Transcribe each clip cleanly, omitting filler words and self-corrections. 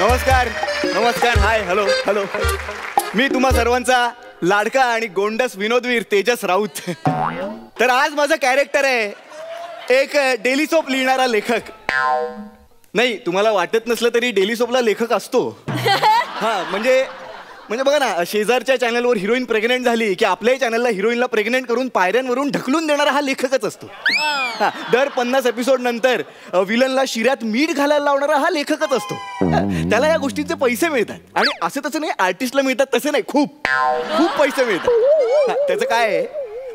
नमस्कार नमस्कार, हाय, hello hello. मी तुम्हा सर्वांचा लाडका आणि गोंडस विनोदवीर तेजस राऊत. तर आज माझं कॅरेक्टर आहे एक डेली सोप लिहिणारा लेखक. नाही, तुम्हाला वाटत नसलं तरी डेली सोपला लेखक असतो. हा म्हणजे बघा ना, शेजारच्या चॅनलवर हिरोईन प्रेग्नेंट झाली की आपल्याही चॅनलला हिरोईनला प्रेग्नेंट करून पायऱ्यांवरून ढकलून देणारा हा लेखकच असतो. दर 50 एपिसोड नंतर विलनला शिऱ्यात मीठ घालायला लावणारा हा लेखकच असतो. त्याला या गोष्टींचे पैसे मिळतात आणि असं तसं नाही, आर्टिस्टला मिळतात तसं नाही, खूप खूप पैसे मिळतात. त्याचं काय आहे,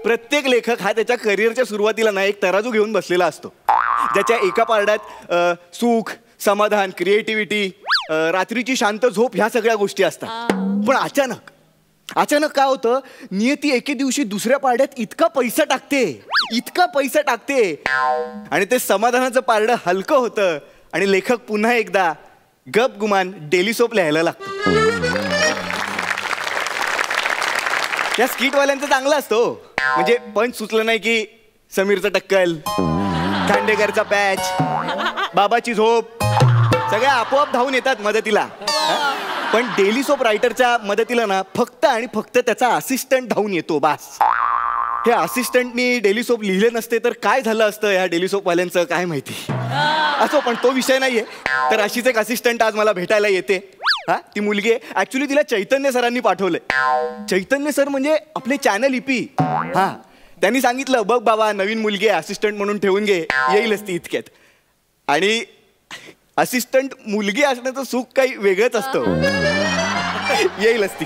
प्रत्येक लेखक हा त्याच्या करिअरच्या सुरुवातीला ना एक तराजू घेऊन बसलेला असतो, ज्याच्या एका पारड्यात सुख, समाधान, क्रिएटिव्हिटी, रात्रीची शांत झोप ह्या सगळ्या गोष्टी असतात. पण अचानक काय होतं, नियती एके दिवशी दुसऱ्या पारड्यात इतका पैसा टाकते आणि ते समाधानाचं पारडं हलकं होतं आणि लेखक पुन्हा एकदा गपगुमान डेली सोप लिहायला लागतो. या स्किटवाल्यांचं चांगलं असतो, म्हणजे पंच सुचलं नाही की समीरचं टक्कल, खांडेकरचा पॅच, बाबाची झोप सगळ्या आपोआप धावून येतात मदतीला. पण डेली सोप रायटरच्या मदतीला ना फक्त आणि फक्त त्याचा असिस्टंट धावून येतो, बास. हे असिस्टंटनी डेली सोप लिहिले नसते तर काय झालं असतं ह्या डेली सोपवाल्यांचं काय माहिती. असो, पण तो विषय नाहीये. तर अशीच एक असिस्टंट आज मला भेटायला येते. हा, ती मुलगी आहे. ऍक्च्युली तिला चैतन्य सरांनी पाठवलंय. चैतन्य सर म्हणजे आपले चॅनल ईपी. हा, त्यांनी सांगितलं, बघ बाबा, नवीन मुलगी आहे, असिस्टंट म्हणून ठेवून घे, येईलच ती इतक्यात. आणि असिस्टंट मुलगी असण्याचं सुख काही वेगळंच असतं. येईलच ती.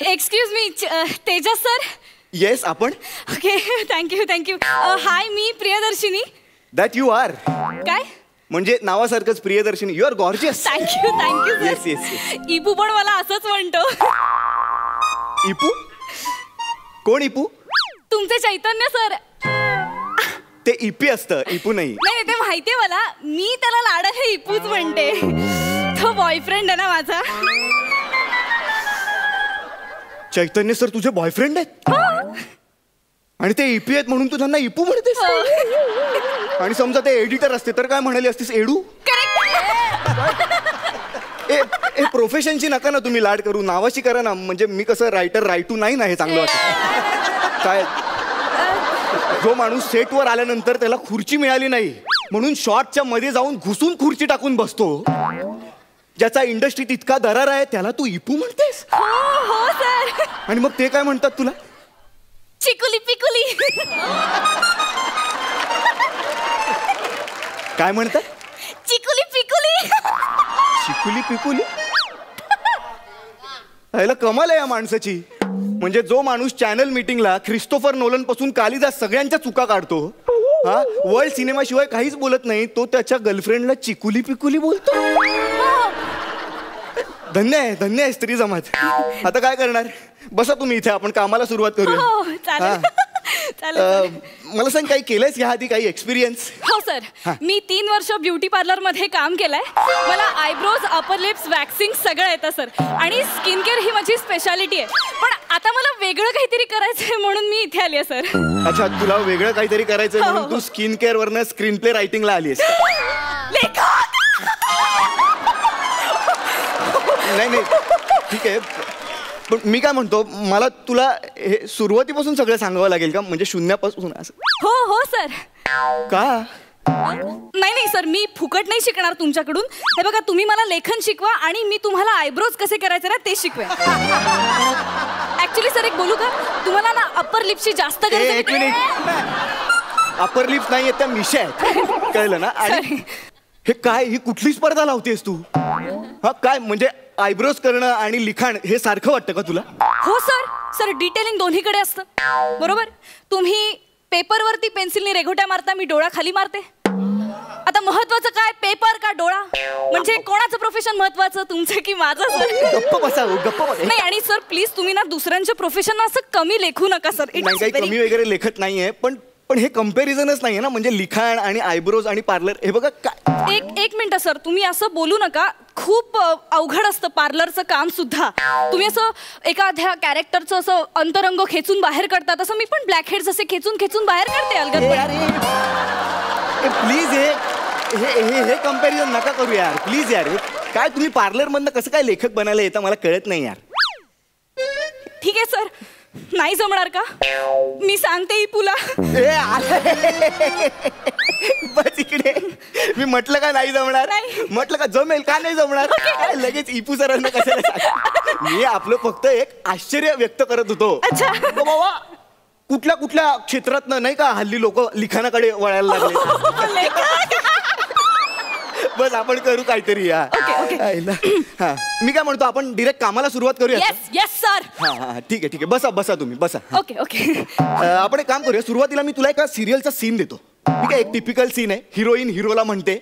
Excuse me, Tejas sir. Yes, आपण. Okay, thank you. हाय, मी प्रियदर्शिनी. That you are. काय म्हणजे नावासारखंच Priyadarshini. You are gorgeous. Thank you yes yes. इपू पण मला असंच म्हणतो. इपू? कोण इपू? तुमचे चैतन्य सर. ते इपी असतं, इपू नाही. नाही, ते माहितीये मला. मी त्याला लाडाने इपूच म्हणते. तो बॉयफ्रेंड आहे ना माझा. चैतन्य सर तुझे बॉयफ्रेंड आहेत? आणि ते ईपी आहेत म्हणून तू त्यांना इपू म्हणतेस? आणि समजा ते एडिटर असते तर काय म्हणाली असतीस, एडू? ए प्रोफेशनची नका ना तुम्ही लाड करू, नावाची करा ना. म्हणजे मी कसं रायटू नाही ना, हे चांगलं वाटतं. काय, जो माणूस सेटवर आल्यानंतर त्याला खुर्ची मिळाली नाही म्हणून शॉटच्या मध्ये जाऊन घुसून खुर्ची टाकून बसतो, ज्याचा इंडस्ट्रीत इतका दरार आहे, त्याला तू इपू म्हणतेस? हो सर. आणि मग ते काय म्हणतात तुला? चिकुली पिकुली. काय म्हणतात? चिकुली पिकुली. चिकुली पिकुली. ह्याला कमाल आहे या माणसाची. म्हणजे जो माणूस चॅनल मीटिंगला ख्रिस्तोफर नोलन पासून कालिदास सगळ्यांच्या चुका काढतो, हा, वर्ल्ड सिनेमाशिवाय काहीच बोलत नाही, तो त्याच्या गर्लफ्रेंडला चिकुली पिकुली बोलतो. धन्य आहे स्त्री जमात. आता काय करणार, बसा तुम्ही इथे, आपण कामाला सुरुवात करूया. मला सांग, काही केलंयस ह्या आधी, काही एक्सपिरियन्स? हो सर, मी 3 वर्ष ब्युटी पार्लर मध्ये काम केलंय. मला आयब्रोज, अपर लिप्स, वॅक्सिंग सगळं येतं सर. आणि स्किन केअर ही माझी स्पेशालिटी आहे. पण आता मला वेगळं काहीतरी करायचंय म्हणून मी इथे आली आहे सर. अच्छा, तुला वेगळं काहीतरी करायचंय म्हणून तू स्किन केअर वरनं स्क्रीन प्ले रायटिंगला आली आहेस? नाही, ठीक आहे. पण मी काय म्हणतो, मला तुला हे सुरुवातीपासून सगळं सांगावं लागेल का, म्हणजे शून्यापासून असं? हो सर. का? नाही सर, मी फुकट नाही शिकणार तुमच्याकडून. हे बघा, तुम्ही मला लेखन शिकवा आणि मी तुम्हाला आयब्रोज कसे करायचे ना ते शिकवेन. ऍक्च्युली सर, एक बोलू का तुम्हाला ना, अप्पर लिप्सची जास्त गरज आहे. एक मिनिट, अप्पर लिप्स नाही आहेत, त्या मिशा आहेत, कळलं ना? आणि हे काय, ही कुठली स्पर्धा लावतेस तू? हा, काय म्हणजे आयब्रोज करणं आणि लिखाण हे सारखं वाटतं का तुला? हो सर, डिटेलिंग दोन्हीकडे असतं, बरोबर. तुम्ही पेपरवरती पेन्सिलने रेघोट्या मारता, मी डोळा खाली मारते. आता महत्वाचं काय, पेपर का डोळा? म्हणजे कोणाचं प्रोफेशन महत्वाचं, तुमचं की माझं? गप्प बसा. नाही, आणि सर प्लीज तुम्ही ना दुसऱ्यांच्या प्रोफेशन असं कमी लेखू नका सर. काही कमी वगैरे लेखत नाहीये, पण हे कंपॅरिझनच नाहीये ना, म्हणजे लिखाण आणि आयब्रोज आणि पार्लर. हे बघा काय, एक मिनिट सर, तुम्ही असं बोलू नका. खूप अवघड असतं पार्लरचं काम सुद्धा. तुम्ही असं एखाद्या कॅरेक्टरचं असं अंतरंग खेचून बाहेर काढता, तसं मी पण ब्लॅक हेड्स असे खेचून खेचून बाहेर काढते अलगद. प्लीज हे कंपॅरिझन नका करू यार, प्लीज यार. काय तुम्ही पार्लर मधनं कसं काय लेखक बनायला येतं मला कळत नाही यार. ठीक आहे सर, नाही जमणार का? मी सांगते इपूला. बस इकडे मी म्हटलं का नाही जमणार, म्हटलं का जमेल का नाही जमणार. लगेच इपू सरांना कशाला. मी आपलं फक्त एक आश्चर्य व्यक्त करत होतो. अच्छा बाबा कुठल्या कुठल्या क्षेत्रात नाही का हल्ली लोक लिखाणाकडे वळायला लागले. बस आपण करू काहीतरी या. मी काय म्हणतो आपण डिरेक्ट कामाला सुरुवात करूया. Yes sir. हा ठीक आहे ठीक आहे, बसा बसा तुम्ही बसा. Okay okay. आपण एक काम करूया, सुरुवातीला मी तुला एका सिरियलचा सीन देतो. ठीक आहे, एक टिपिकल सीन आहे. हिरोईन हिरोला म्हणते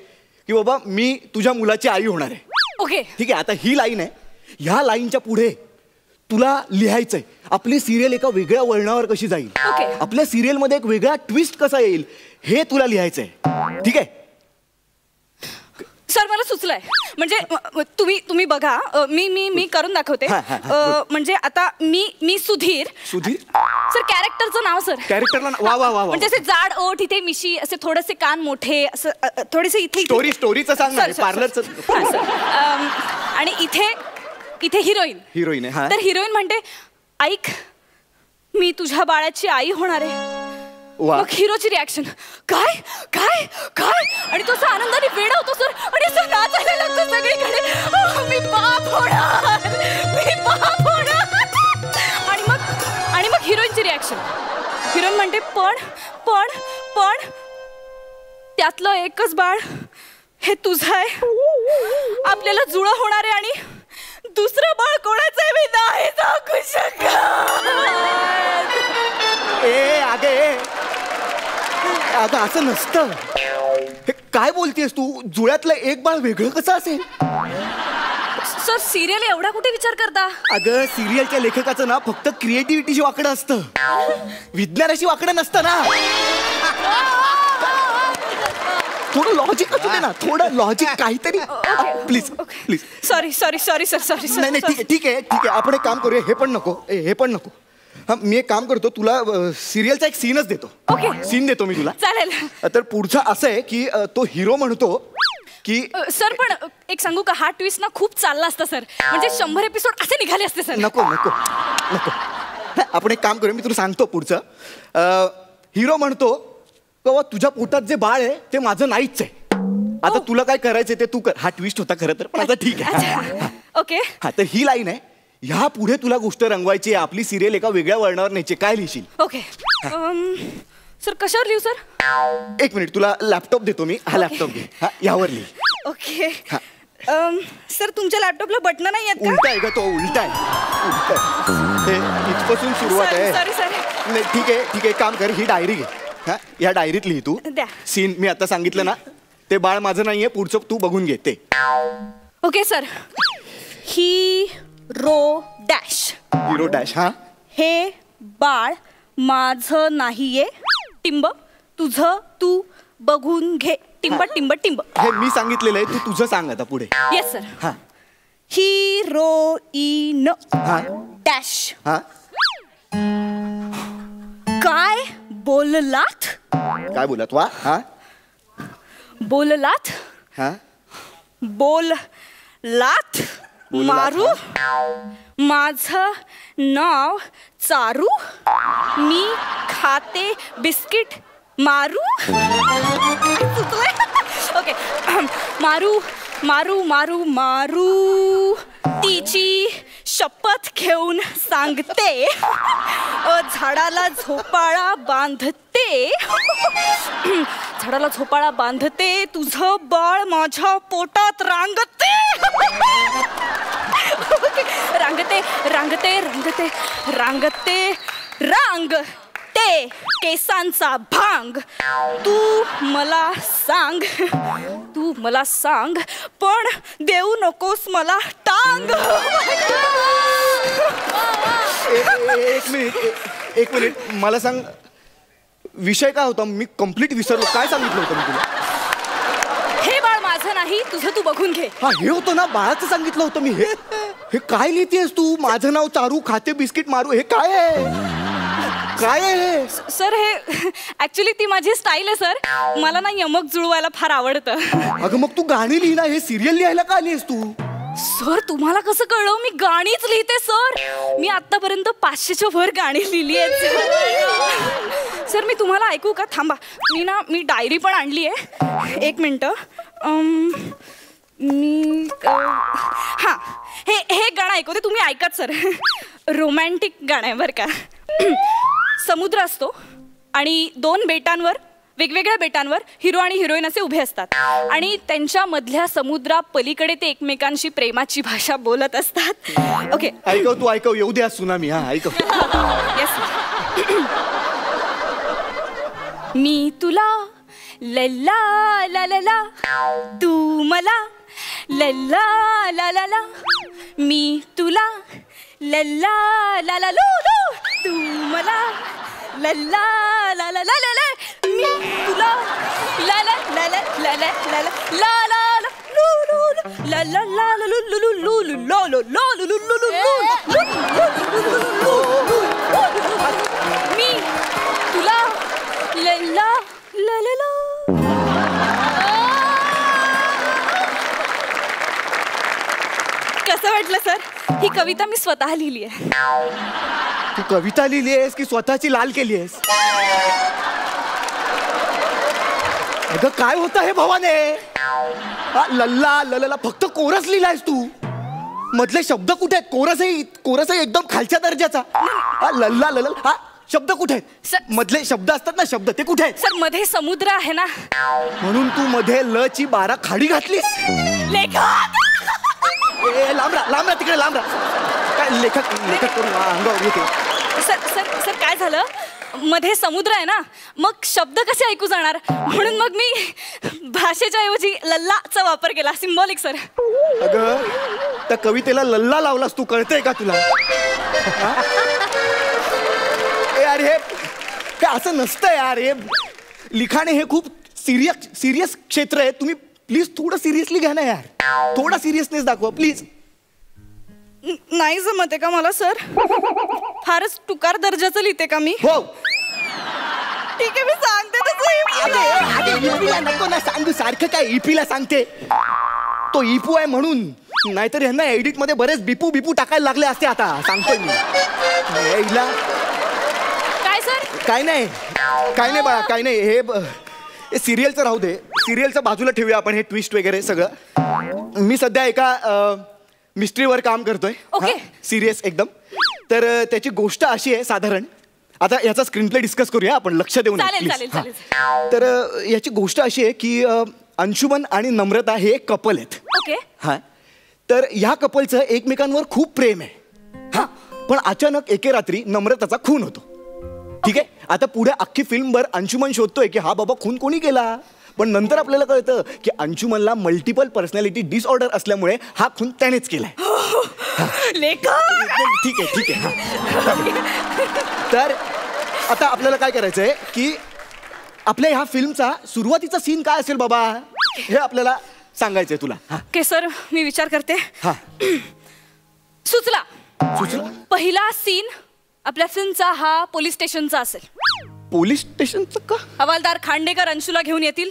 की बाबा मी तुझ्या मुलाची आई होणार आहे. ओके ठीक आहे. आता ही लाईन आहे, ह्या लाईनच्या पुढे तुला लिहायचंय आपली सिरियल एका वेगळ्या वळणावर कशी जाईल, आपल्या सिरियल मध्ये एक वेगळा ट्विस्ट कसा येईल हे तुला लिहायचंय. ठीक आहे सर, मला सुचलंय. म्हणजे तुम्ही बघा, मी करून दाखवते. म्हणजे आता मी सुधीर. सुधीर सर, कॅरेक्टरचं नाव सर. कॅरेक्टरला वा वा वा. म्हणजे असे जाड ओठ, इथे मिशी, असे थोडेसे कान मोठे, असं थोडेसे इथे. स्टोरीचं सांग ना, पार्लरचं. आणि इथे हिरोईन आहे. तर हिरोईन म्हणते ऐक मी तुझ्या बाळाची आई होणार आहे. मग हिरोची रिॲक्शन काय काय काय, आणि तो असा आनंदाने वेडा होतो सर, आणि असं नाचायला लागतो सगळीकडे. मी बाप होणार, मी बाप होणार. आणि मग हिरोईनची रिॲक्शन. हिरोईन म्हणते पण पण पण त्यातलं एकच बाळ हे तुझं आहे, आपल्याला जुळं होणार आहे, आणि दुसरं बाळ कोणाचं आहे मी नाही सांगू शकत. अगं असं नसतं. हे काय बोलतेस तू? जुळ्यातलं एक बाळ वेगळं कसं असेल? सर, सिरियल एवढा कुठे विचार करता? अगं सिरियलच्या लेखकाचं ना फक्त क्रिएटिव्हिटीशी वाकडं असतं, विज्ञानाशी वाकडं नसतं ना. थोडं लॉजिक असू दे ना, थोडं लॉजिक काहीतरी. Please please. Sorry sir. नाही ठीक आहे आपण एक काम करूया. हे पण नको. हा मी एक काम करतो, तुला सिरियलचा एक सीनच देतो. सीन देतो मी तुला. चालेल. तर पुढचं असं आहे की तो हिरो म्हणतो की सर, पण एक सांगू का, हा ट्विस्ट ना खूप चालला असता सर. म्हणजे 100 एपिसोड असे निघाले असते सर. नको आपण एक काम करूया, मी तुला सांगतो पुढचं. हिरो म्हणतो बाबा तुझ्या पोटात जे बाळ आहे ते माझं नाहीच आहे, आता तुला काय करायचंय ते तू कर. हा ट्विस्ट होता खरं तर, पण आता ठीक आहे. ओके. हा तर ही लाईन आहे, ह्या पुढे तुला गोष्ट रंगवायची आहे, आपली सिरियल एका वेगळ्या वळणावर न्यायची. काय लिहिशील? ओके सर, कशावर लिहू सर? एक मिनिट, तुला लॅपटॉप देतो मी. हा लॅपटॉप घे, हा यावर लिही. ओके. सर, तुमच्या लॅपटॉपला बटन नाही आहेत का? उलटा आहे का तो? उलटा आहे. इथपासून सुरुवात आहे. सॉरी. ठीक आहे काम कर, ही डायरी घे. हा या डायरीत लिही तू सीन मी आता सांगितलं ना, ते बाळ माझं नाहीये, पुढचं तू बघून घे ते. Okay sir. Hero dash. हा हे बाळ माझं नाहीये, टिंब तुझं तू बघून घे. टिंब. हे मी सांगितलेलं आहे, तू तुझं सांग आता पुढे. Yes sir. हा. Heroine dash. हा काय बोललात? काय बोलत वा? हा बोललात. हा बोललात. मारू. माझं नाव चारू, मी खाते बिस्किट मारू. ओके. मारू तिची शपथ घेऊन सांगते, झाडाला झोपाळा बांधते, तुझं बाळ माझ्या पोटात रांगते. रांगते केसांचा भांग. तू मला सांग पण देऊ नकोस मला टांग. एक मिनिट मला सांग, विषय काय होता? मी कम्प्लीट विसरलो. काय सांगितलं होतं मी तुला? हे बाळ माझं माझं नाही, तुझं तू बघून घे. हा हे होतं ना, बाळाचं सांगितलं होतं मी. हे काय लिहितेस तू? माझं नाव चारू, खाते बिस्किट मारू, हे काय आहे? काय आहे? सर हे ऍक्च्युली ती माझी स्टाईल आहे सर. मला ना यमक जुळवायला फार आवडतं. अगं मग तू गाणी लिही ना, हे सिरियल लिहायला का आलीस तू? सर तुम्हाला कसं कळलं? मी गाणीच लिहिते सर. मी आतापर्यंत 500च्या वर गाणी लिहिली आहेत सर. मी तुम्हाला ऐकू का? थांबा, मी डायरी पण आणली आहे. एक मिनिट. हां, हे गाणं ऐकवते, तुम्ही ऐकाच सर. रोमॅन्टिक गाणं आहे बरं का. समुद्र असतो आणि 2 बेटांवर, वेगवेगळ्या बेटांवर हिरो आणि हिरोईन असे उभे असतात आणि त्यांच्या मधल्या समुद्रा पलीकडे ते एकमेकांशी प्रेमाची भाषा बोलत असतात. ओके, ऐकव तू, ऐकव. येऊ द्या सुनामी. हा ऐकव. येस. मी तुला लल्ला ला ला ला, तू मला लल्ला ला ला ला. मी तुला लल्ला ला ला लो लो, तू मला लल्ला ला ला ला ला ला. मी तुला ला ला ला ला ला ला ला ला ला ला लू लू ला ला ला ला लू लू लू लू लो लो लो लू लू लू लू. मी तुला लल्ला ला ला ला. कसं वाटलं सर? ही कविता मी स्वतः लिहिली आहे. तू कविता लिहिली आहेस की स्वतःची लाल केली आहेस? अगं काय होतं हे भवाने? लल्ला ललला फक्त कोरस लिहिलायस तू. मधले शब्द कुठे आहेत? कोरस आहे एकदम खालच्या दर्जाचा. लल्ला ललल हा शब्द कुठे आहेत? मधले शब्द असतात ना, शब्द ते कुठे आहेत? सर मध्ये समुद्र आहे ना, म्हणून तू मध्ये ल ची 12 खाडी घातलीस. लेखक लांबरा तिकडे लांबरा. काय लेखक करून अंगावर येते. सर काय झालं? मध्ये समुद्र आहे ना, मग शब्द कसे ऐकू जाणार? म्हणून मग मी भाषेच्या ऐवजी लल्लाचा वापर केला. Symbolic sir. अगं त्या कवितेला लल्ला लावलास तू, कळतंय का तुला? यार हे असं नसतं यार. हे लिखाण हे खूप सिरियस क्षेत्र आहे. तुम्ही प्लीज थोडं सिरियसली घ्या ना यार. थोडा सिरियसनेस दाखवा प्लीज. नाही जमते का मला सर? फारच टुकार दर्जाचं लिहिते का मी? हो ठीक आहे, मी सांगते तसं. नको ना सांगू. सारखं काय ईपीला सांगते? तो इपू आहे म्हणून, नाहीतर ह्यांना एडिट मध्ये बरेच बिपू टाकायला लागले असते. आता सांगतोय मी. काय सर? काय नाही बाळा, काय नाही. हे सिरियलचं राहू दे. सिरियलचं बाजूला ठेवूया आपण, हे ट्विस्ट वगैरे सगळं. मी सध्या एका मिस्ट्रीवर काम करतोय. ओके. सिरियस एकदम. तर त्याची गोष्ट अशी आहे साधारण. आता याचा स्क्रीन प्ले डिस्कस करूया आपण, लक्ष देऊन. चालेल. तर याची गोष्ट अशी आहे की अंशुमन आणि नम्रता हे एक कपल आहेत. ओके. हा, तर ह्या कपलचं एकमेकांवर खूप प्रेम आहे. हा, पण अचानक एके रात्री नम्रताचा खून होतो. ठीक आहे. आता पुढे अख्खी फिल्मभर अंशुमन शोधतोय की हा बाबा खून कोणी केला. पण नंतर आपल्याला कळतं की अंशुमनला मल्टिपल पर्सनॅलिटी डिसऑर्डर असल्यामुळे हा खून त्यानेच केलाय. ठीक आहे. तर आता आपल्याला काय करायचंय की आपल्या ह्या फिल्मचा सुरुवातीचा सीन काय असेल बाबा, हे आपल्याला सांगायचंय तुला. ओके सर, मी विचार करते. हा, सुचला. पहिला सीन आपल्या फिल्मचा हा पोलीस स्टेशनचा असेल. पोलीस स्टेशनचं का? हवालदार खांडेकर अंशूला घेऊन येतील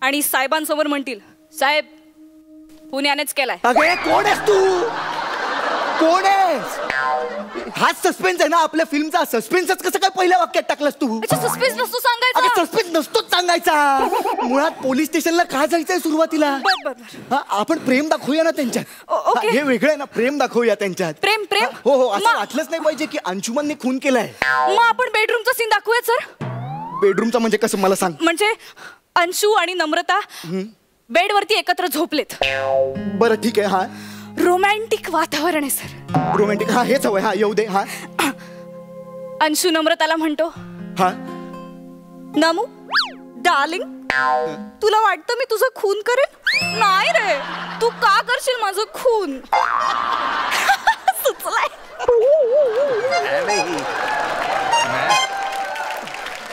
आणि साहेबांसमोर म्हणतील, साहेब खून यानेच केलाय. अगे कोण आहेस तू? कोण आहेस? हाच सस्पेन्स आहे ना आपल्या फिल्मचा. सस्पेन्सच कसं काय पहिल्या वाक्यात टाकलंस तू? सस्पेन्स नसतो सांगायचा. सस्पेन्स नसतोच सांगायचा. मुळात पोलीस स्टेशनला का जायचंय सुरुवातीला? हा, आपण प्रेम दाखवूया ना त्यांच्यात. हे वेगळं आहे ना, प्रेम दाखवूया त्यांच्यात. प्रेम. हो, असं वाटलंच नाही पाहिजे की अंशुमनने खून केलाय. मग आपण बेडरूमचा सीन दाखवूया सर. बेडरूमचा म्हणजे कसं मला सांग. म्हणजे अंशू आणि नम्रता बेडवरती एकत्र झोपलेत. बरं ठीक आहे. हा, रोमॅन्टिक वातावरण आहे सर. रोमॅन्टिक. हा, हेच हवंय. हा, येऊ दे. हा, अंशू नम्रताला म्हणतो, हा नमू डार्लिंग, तुला वाटतं मी तुझं खून करेन? नाही रे, तू का करशील माझं खून? सुचलाय.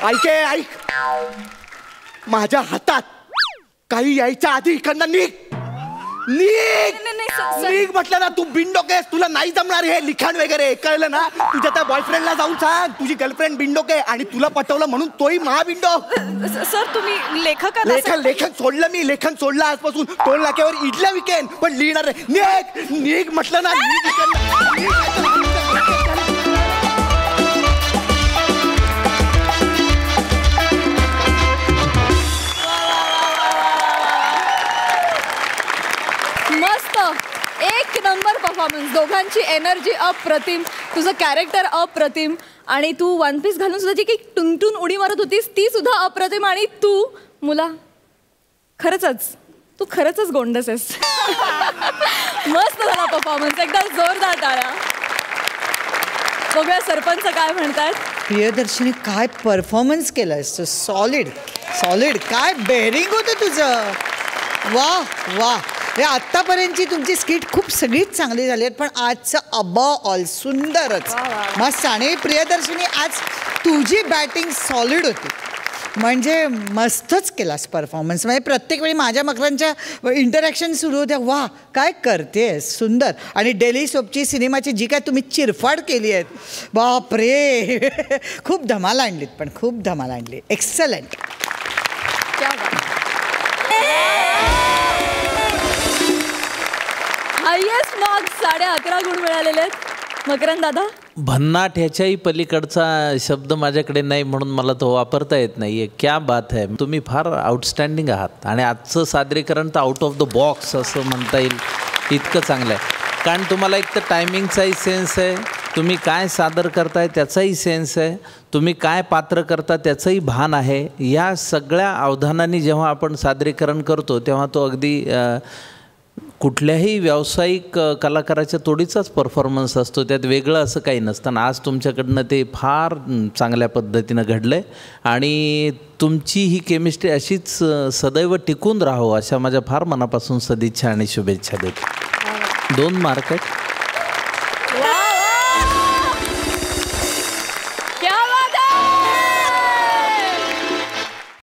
ऐक माझ्या हातात काही यायच्या आधी इकडनं निघ नाही, सर. निघ म्हटलं ना. तू बिनडोके आहेस, तुला नाही जमणार हे लिखाण वगैरे. कळलं ना. तुझ्या त्या बॉयफ्रेंडला जाऊन सांग तुझी गर्लफ्रेंड बिनडोके आणि तुला पटवलं म्हणून तोही महाबिंडो. सर तुम्ही लेखक लेखन सोडलं मी. लेखन सोडलं आजपासून. टोल नाक्यावर इडल्या विकेन पण लिहिणार नाही. निघ म्हटलं ना. मस्त, एक नंबर परफॉर्मन्स. दोघांची एनर्जी अप्रतिम, तुझं कॅरेक्टर अप्रतिम आणि तू वन पीस घालून सुद्धा जी काही टुनटुन उडी मारत होतीस ती सुद्धा अप्रतिम. आणि तू मुला तू खरंच गोंडस आहेस. मस्त झाला परफॉर्मन्स, एकदम जोरदार टाळ्या. बघूया सरपंच काय म्हणतात. प्रियदर्शनी काय परफॉर्मन्स केलायस. Solid solid. काय बेअरिंग होतं तुझं. वा वा. हे आत्तापर्यंतची तुमची स्किट खूप सगळीच चांगली झाली आहेत पण आजचं अबव ऑल सुंदरच मस्त. आणि प्रियदर्शनी आज तुझी बॅटिंग सॉलिड होती. म्हणजे मस्तच केलास परफॉर्मन्स. म्हणजे प्रत्येक वेळी माझ्या मकरांच्या इंटरॅक्शन सुरू होत्या. वा काय करतेस. सुंदर. आणि डेली सोपची सिनेमाची जी काय तुम्ही चिरफाड केली आहेत बापरे. खूप धमाल आणलीत. पण खूप धमाल आणली. एक्सलंट. हायेस्ट मार्क्स 11.5 गुण मिळालेले आहेत. मकरंद दादा. भन्नाट ह्याच्याही पलीकडचा शब्द माझ्याकडे नाही म्हणून मला तो वापरता येत नाही आहे. क्या बात आहे. तुम्ही फार आउटस्टँडिंग आहात आणि आजचं सादरीकरण तर आउट ऑफ द बॉक्स असं म्हणता येईल. इतकं चांगलं आहे कारण तुम्हाला एक तर टायमिंगचाही सेन्स आहे. तुम्ही काय सादर करताय त्याचाही सेन्स आहे. तुम्ही काय पात्र करता त्याचंही भान आहे. या सगळ्या अवधानाने जेव्हा आपण सादरीकरण करतो तेव्हा तो अगदी कुठल्याही व्यावसायिक कलाकाराच्या तोडीचाच परफॉर्मन्स असतो. त्यात वेगळं असं काही नसतं. आज तुमच्याकडनं ते फार चांगल्या पद्धतीनं घडलं आहे आणि तुमची ही केमिस्ट्री अशीच सदैव टिकून राहावं अशा माझ्या फार मनापासून सदिच्छा आणि शुभेच्छा देतो. 2 मार्क आहेत.